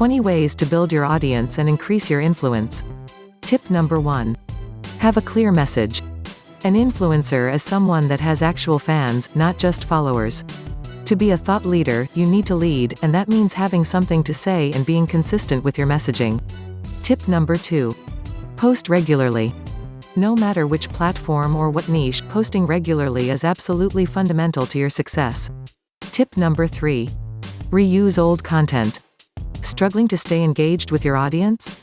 20 ways to build your audience and increase your influence. Tip number 1. Have a clear message. An influencer is someone that has actual fans, not just followers. To be a thought leader, you need to lead, and that means having something to say and being consistent with your messaging. Tip number 2. Post regularly. No matter which platform or what niche, posting regularly is absolutely fundamental to your success. Tip number 3. Reuse old content. Struggling to stay engaged with your audience?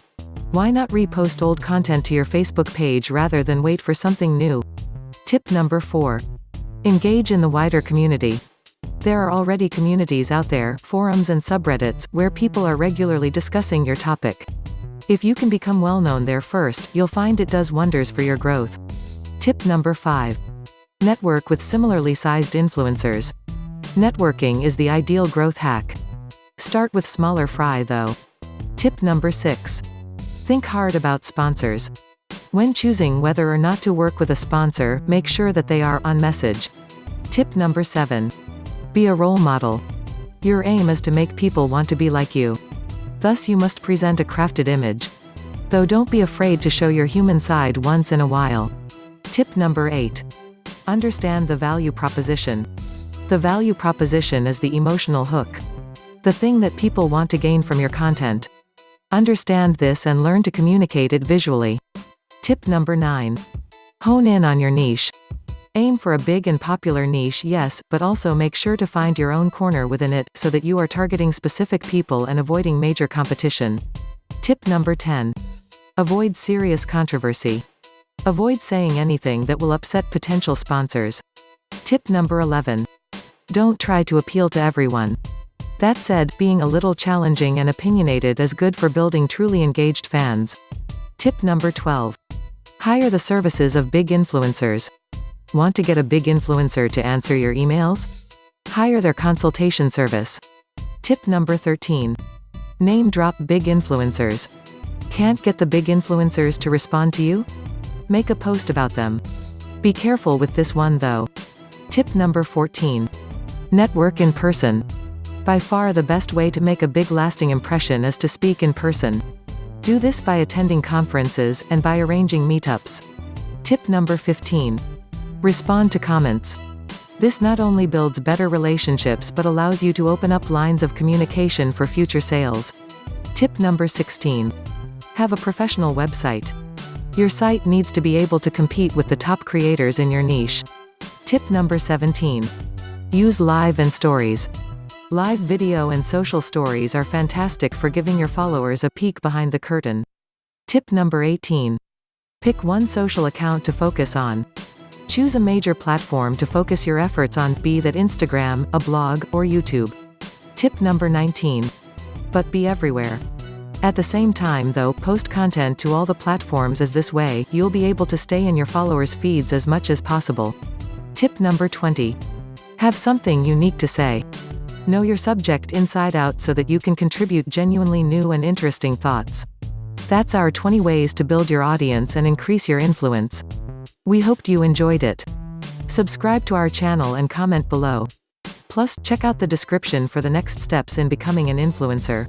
Why not repost old content to your Facebook page rather than wait for something new? Tip number 4. Engage in the wider community. There are already communities out there, forums and subreddits, where people are regularly discussing your topic. If you can become well known there first, you'll find it does wonders for your growth. Tip number 5. Network with similarly sized influencers. Networking is the ideal growth hack. Start with smaller fry though. Tip number 6. Think hard about sponsors. When choosing whether or not to work with a sponsor, make sure that they are on message. Tip number 7. Be a role model. Your aim is to make people want to be like you. Thus you must present a crafted image. Though don't be afraid to show your human side once in a while. Tip number 8. Understand the value proposition. The value proposition is the emotional hook. The thing that people want to gain from your content. Understand this and learn to communicate it visually. Tip number 9. Hone in on your niche. Aim for a big and popular niche, yes, but also make sure to find your own corner within it, so that you are targeting specific people and avoiding major competition. Tip number 10. Avoid serious controversy. Avoid saying anything that will upset potential sponsors. Tip number 11. Don't try to appeal to everyone. That said, being a little challenging and opinionated is good for building truly engaged fans. Tip number 12. Hire the services of big influencers. Want to get a big influencer to answer your emails? Hire their consultation service. Tip number 13. Name drop big influencers. Can't get the big influencers to respond to you? Make a post about them. Be careful with this one though. Tip number 14. Network in person. By far the best way to make a big lasting impression is to speak in person. Do this by attending conferences, and by arranging meetups. Tip number 15. Respond to comments. This not only builds better relationships but allows you to open up lines of communication for future sales. Tip number 16. Have a professional website. Your site needs to be able to compete with the top creators in your niche. Tip number 17. Use live and stories. Live video and social stories are fantastic for giving your followers a peek behind the curtain. Tip number 18. Pick one social account to focus on. Choose a major platform to focus your efforts on, be that Instagram, a blog, or YouTube. Tip number 19. But be everywhere. At the same time though, post content to all the platforms, as this way, you'll be able to stay in your followers' feeds as much as possible. Tip number 20. Have something unique to say. Know your subject inside out so that you can contribute genuinely new and interesting thoughts. That's our 20 ways to build your audience and increase your influence. We hoped you enjoyed it. Subscribe to our channel and comment below. Plus, check out the description for the next steps in becoming an influencer.